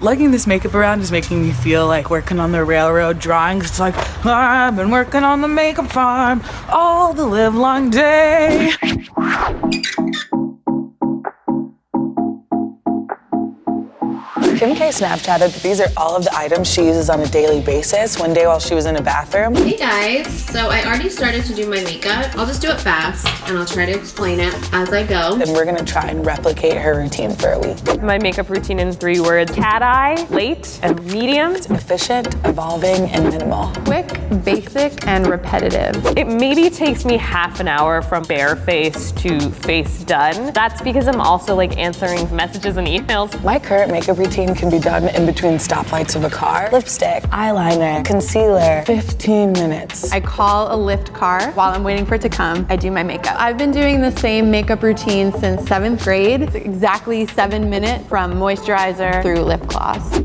Lugging this makeup around is making me feel like working on the railroad drawings. It's like, I've been working on the makeup farm all the livelong day. Kim K Snapchatted that these are all of the items she uses on a daily basis one day while she was in a bathroom. Hey guys, so I already started to do my makeup. I'll just do it fast and I'll try to explain it as I go. And we're gonna try and replicate her routine for a week. My makeup routine in 3 words: cat eye, late, and medium. It's efficient, evolving, and minimal. Quick, basic, and repetitive. It maybe takes me half an hour from bare face to face done. That's because I'm also like answering messages and emails. My current makeup routine can be done in between stoplights of a car. Lipstick, eyeliner, concealer, 15 minutes. I call a Lyft car while I'm waiting for it to come. I do my makeup. I've been doing the same makeup routine since 7th grade. It's exactly 7 minutes from moisturizer through lip gloss.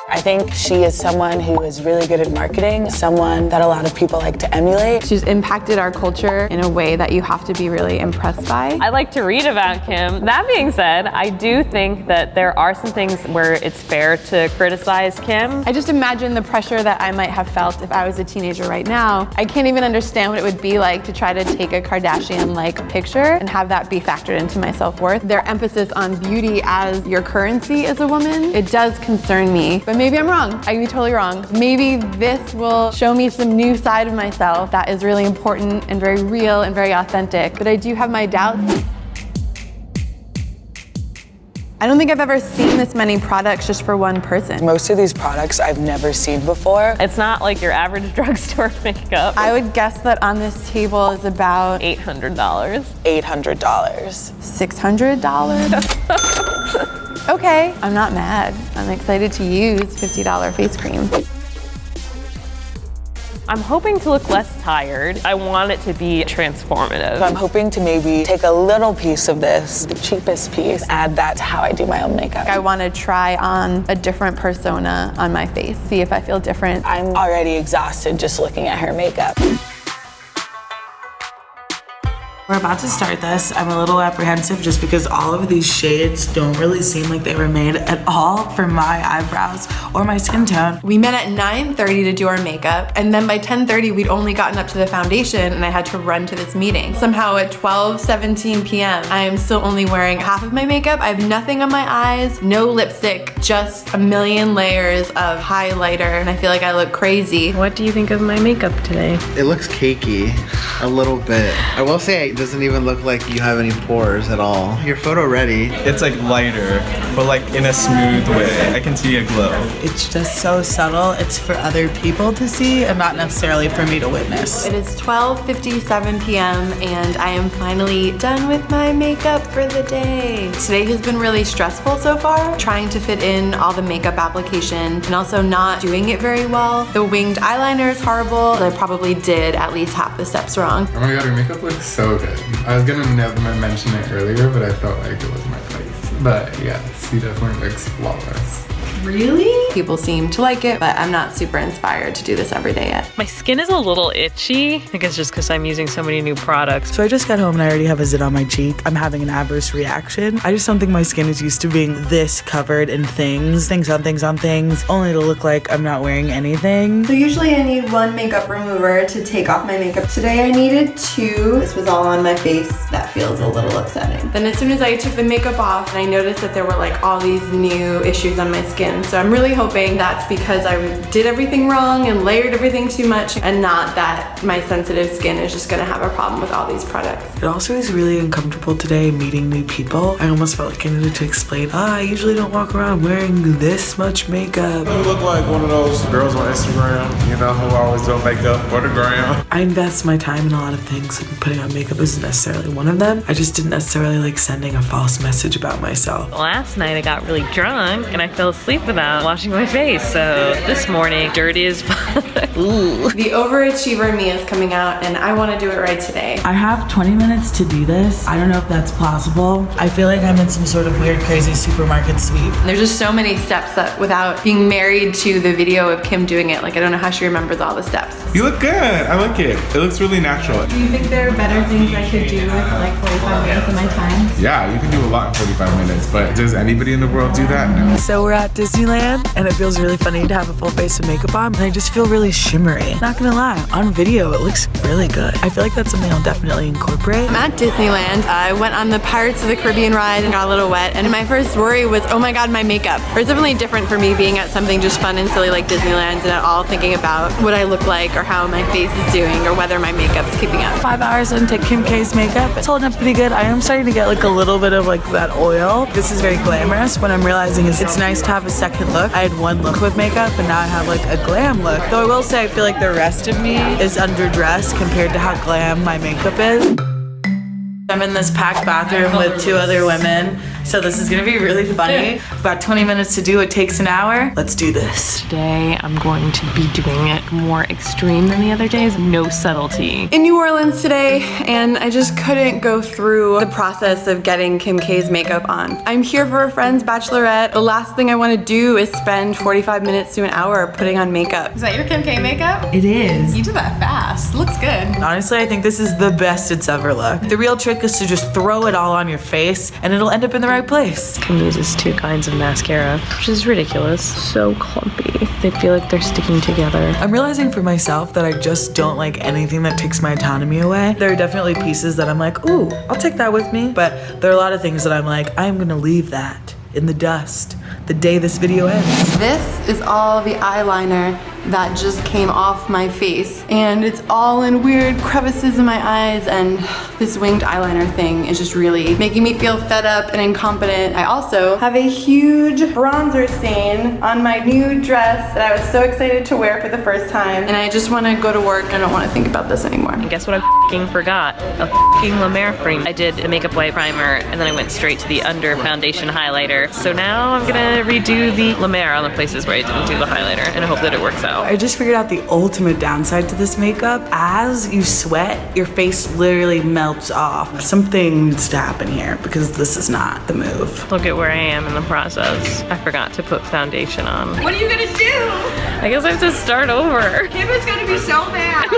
I think she is someone who is really good at marketing, someone that a lot of people like to emulate. She's impacted our culture in a way that you have to be really impressed by. I like to read about Kim. That being said, I do think that there are some things where it's fair to criticize Kim. I just imagine the pressure that I might have felt if I was a teenager right now. I can't even understand what it would be like to try to take a Kardashian-like picture and have that be factored into my self-worth. Their emphasis on beauty as your currency as a woman, it does concern me. But maybe I'm wrong. I could be totally wrong. Maybe this will show me some new side of myself that is really important and very real and very authentic. But I do have my doubts. I don't think I've ever seen this many products just for one person. Most of these products I've never seen before. It's not like your average drugstore makeup. I would guess that on this table is about $800. $800. $600? Okay, I'm not mad. I'm excited to use $50 face cream. I'm hoping to look less tired. I want it to be transformative. I'm hoping to maybe take a little piece of this, the cheapest piece, add that to how I do my own makeup. I want to try on a different persona on my face, see if I feel different. I'm already exhausted just looking at her makeup. We're about to start this. I'm a little apprehensive just because all of these shades don't really seem like they were made at all for my eyebrows or my skin tone. We met at 9:30 to do our makeup, and then by 10:30 we'd only gotten up to the foundation and I had to run to this meeting. Somehow at 12:17 p.m. I am still only wearing half of my makeup. I have nothing on my eyes, no lipstick, just a million layers of highlighter, and I feel like I look crazy. What do you think of my makeup today? It looks cakey a little bit. I will say it doesn't even look like you have any pores at all. Your photo ready. It's like lighter, but like in a smooth way. I can see a glow. It's just so subtle. It's for other people to see and not necessarily for me to witness. It is 12:57 p.m. and I am finally done with my makeup for the day. Today has been really stressful so far, trying to fit in all the makeup application and also not doing it very well. The winged eyeliner is horrible. I probably did at least half the steps wrong. Oh my god, your makeup looks so good. I was gonna never mention it earlier, but I felt like it was my place. But yes, you definitely looks flawless. Really? People seem to like it, but I'm not super inspired to do this every day yet. My skin is a little itchy. I think it's just because I'm using so many new products. So I just got home and I already have a zit on my cheek. I'm having an adverse reaction. I just don't think my skin is used to being this covered in things on things, only to look like I'm not wearing anything. So usually I need one makeup remover to take off my makeup. Today I needed 2. This was all on my face. That feels a little upsetting. Then as soon as I took the makeup off, I noticed that there were like all these new issues on my skin. So I'm really hoping that's because I did everything wrong and layered everything too much, and not that my sensitive skin is just gonna have a problem with all these products. It also is really uncomfortable today meeting new people. I almost felt like I needed to explain, I usually don't walk around wearing this much makeup. You look like one of those girls on Instagram, you know, who always do makeup for the gram. I invest my time in a lot of things, and putting on makeup isn't necessarily one of them. I just didn't necessarily like sending a false message about myself. Last night I got really drunk and I fell asleep without washing my face, so this morning dirty as fuck. Ooh. The overachiever me is coming out and I want to do it right today. I have 20 minutes to do this. I don't know if that's plausible. I feel like I'm in some sort of weird, crazy supermarket sweep. There's just so many steps that without being married to the video of Kim doing it, like I don't know how she remembers all the steps. You look good. I like it. It looks really natural. Do you think there are better things I could do with like 45 minutes of my time? Yeah, you can do a lot in 45 minutes, but does anybody in the world do that? No. So we're at Disneyland, and it feels really funny to have a full face of makeup on, and I just feel really shimmery. Not gonna lie, on video it looks really good. I feel like that's something I'll definitely incorporate. I'm at Disneyland. I went on the Pirates of the Caribbean ride and got a little wet, and my first worry was, oh my god, my makeup. It's definitely different for me being at something just fun and silly like Disneyland and at all thinking about what I look like or how my face is doing or whether my makeup's keeping up. 5 hours into Kim K's makeup, it's holding up pretty good. I am starting to get like a little bit of like that oil. This is very glamorous. What I'm realizing is it's nice to have a second look. I had one look with makeup and now I have like a glam look. Though I will say I feel like the rest of me is underdressed compared to how glam my makeup is. I'm in this packed bathroom with 2 other women, so this is gonna be really funny. About 20 minutes to do, it takes an hour. Let's do this. Today, I'm going to be doing it more extreme than the other days. No subtlety. In New Orleans today, and I just couldn't go through the process of getting Kim K's makeup on. I'm here for a friend's bachelorette. The last thing I want to do is spend 45 minutes to an hour putting on makeup. Is that your Kim K makeup? It is. You did that fast. Looks good. Honestly, I think this is the best it's ever looked. The real trick is to just throw it all on your face and it'll end up in the right place. Kim uses 2 kinds of mascara, which is ridiculous. So clumpy. They feel like they're sticking together. I'm realizing for myself that I just don't like anything that takes my autonomy away. There are definitely pieces that I'm like, ooh, I'll take that with me. But there are a lot of things that I'm like, I'm gonna leave that in the dust the day this video ends. This is all the eyeliner that just came off my face, and it's all in weird crevices in my eyes, and this winged eyeliner thing is just really making me feel fed up and incompetent. I also have a huge bronzer stain on my new dress that I was so excited to wear for the first time, and I just want to go to work. I don't want to think about this anymore. And guess what I f***ing forgot? A f***ing La Mer cream. I did the Makeup White Primer, and then I went straight to the under foundation highlighter. So now I'm gonna redo the La Mer on the places where I didn't do the highlighter, and I hope that it works out. I just figured out the ultimate downside to this makeup. As you sweat, your face literally melts off. Something needs to happen here because this is not the move. Look at where I am in the process. I forgot to put foundation on. What are you gonna do? I guess I have to start over. Kim is gonna be so mad.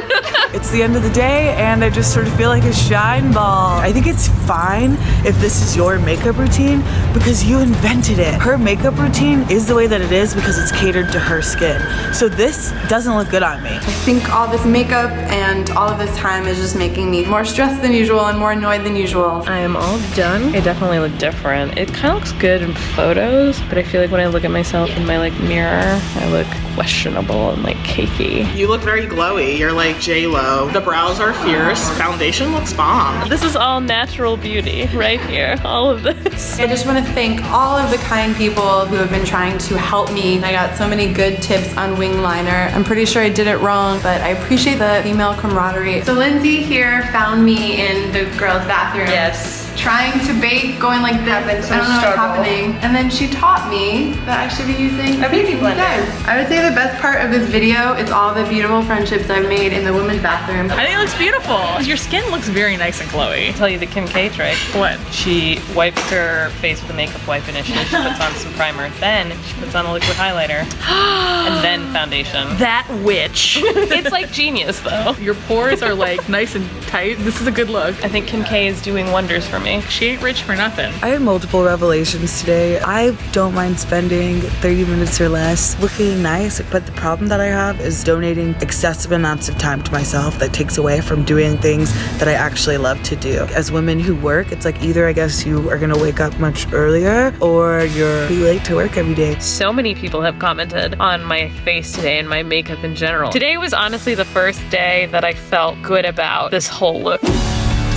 It's the end of the day and I just sort of feel like a shine ball. I think it's fine if this is your makeup routine because you invented it. Her makeup routine is the way that it is because it's catered to her skin. So this doesn't look good on me. I think all this makeup and all of this time is just making me more stressed than usual and more annoyed than usual. I am all done. I definitely look different. It kind of looks good in photos, but I feel like when I look at myself in my like mirror, I look questionable and like cakey. You look very glowy. You're like J-Lo. The brows are fierce. Foundation looks bomb. This is all natural beauty right here. All of this. I just want to thank all of the kind people who have been trying to help me. I got so many good tips on wing liner. I'm pretty sure I did it wrong, but I appreciate the female camaraderie. So Lindsay here found me in the girls' bathroom. Yes. Trying to bake, going like this. I don't know what's happening. And then she taught me that I should be using a beauty blender. I would say the best part of this video is all the beautiful friendships I've made in the women's bathroom. I think it looks beautiful. Your skin looks very nice and glowy. I'll tell you the Kim K trick. What? She wipes her face with a makeup wipe initially. She puts on some primer. Then she puts on a liquid highlighter. And then foundation. That witch. It's like genius though. Your pores are like nice and tight. This is a good look. I think Kim K is doing wonders for me. She ain't rich for nothing. I had multiple revelations today. I don't mind spending 30 minutes or less looking nice, but the problem that I have is donating excessive amounts of time to myself that takes away from doing things that I actually love to do. As women who work, it's like either I guess you are gonna wake up much earlier or you're pretty late to work every day. So many people have commented on my face today and my makeup in general. Today was honestly the first day that I felt good about this whole look.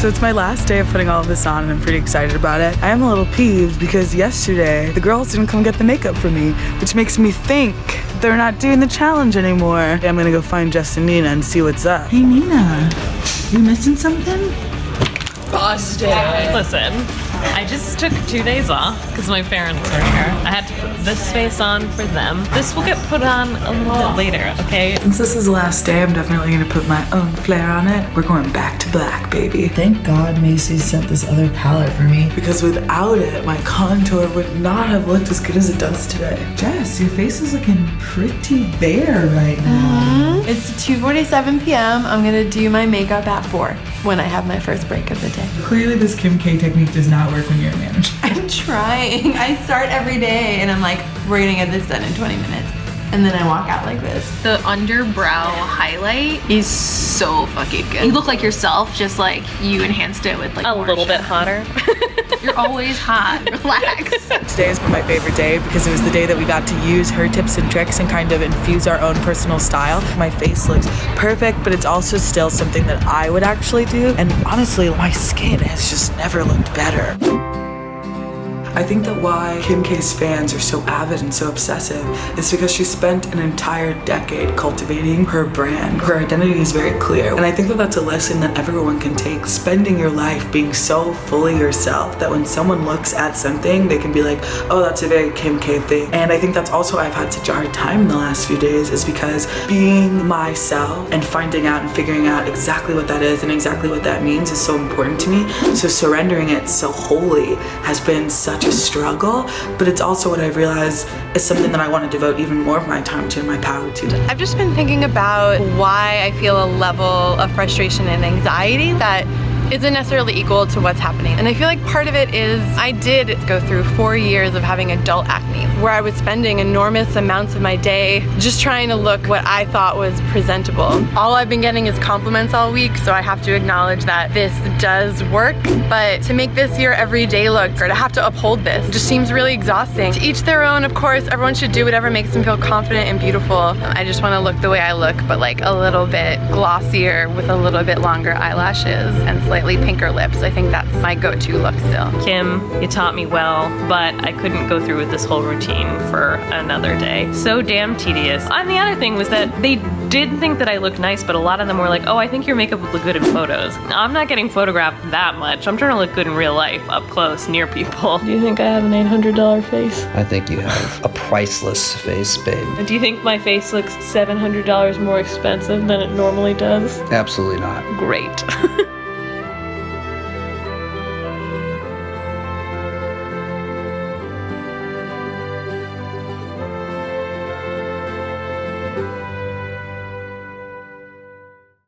So it's my last day of putting all of this on and I'm pretty excited about it. I am a little peeved because yesterday the girls didn't come get the makeup for me, which makes me think they're not doing the challenge anymore. I'm gonna go find Jess and Nina and see what's up. Hey Nina, you missing something? Busted. Listen, I just took 2 days off because my parents are here. I had to put this face on for them. This will get put on a little bit later, okay? Since this is the last day, I'm definitely gonna put my own flair on it. We're going back to black, baby. Thank God Macy sent this other palette for me because without it, my contour would not have looked as good as it does today. Jess, your face is looking pretty bare right now. It's 2:47 p.m. I'm gonna do my makeup at 4 when I have my first break of the day. Clearly this Kim K technique does not work when you're a manager. I'm trying. I start every day and I'm like, we're gonna get this done in 20 minutes. And then I walk out like this. The underbrow highlight is so fucking good. You look like yourself, just like you enhanced it with like A little bit hotter. You're always hot. Relax. Today has been my favorite day because it was the day that we got to use her tips and tricks and kind of infuse our own personal style. My face looks perfect, but it's also still something that I would actually do. And honestly, my skin has just never looked better. I think that why Kim K's fans are so avid and so obsessive is because she spent an entire decade cultivating her brand. Her identity is very clear, and I think that that's a lesson that everyone can take. Spending your life being so fully yourself that when someone looks at something, they can be like, oh, that's a very Kim K thing. And I think that's also why I've had such a hard time in the last few days, is because being myself and finding out and figuring out exactly what that is and exactly what that means is so important to me. So surrendering it so wholly has been such a struggle, but it's also what I've realized is something that I want to devote even more of my time to and my power to. I've just been thinking about why I feel a level of frustration and anxiety that isn't necessarily equal to what's happening. And I feel like part of it is I did go through 4 years of having adult acne, where I was spending enormous amounts of my day just trying to look what I thought was presentable. All I've been getting is compliments all week, so I have to acknowledge that this does work, but to make this your everyday look or to have to uphold this just seems really exhausting. To each their own, of course. Everyone should do whatever makes them feel confident and beautiful. I just want to look the way I look, but like a little bit glossier with a little bit longer eyelashes and slightly pinker lips. I think that's my go-to look still. Kim, you taught me well, but I couldn't go through with this whole routine for another day. So damn tedious. And the other thing was that they did think that I looked nice, but a lot of them were like, oh, I think your makeup would look good in photos. I'm not getting photographed that much. I'm trying to look good in real life, up close, near people. Do you think I have an $800 face? I think you have a priceless face, babe. And do you think my face looks $700 more expensive than it normally does? Absolutely not. Great.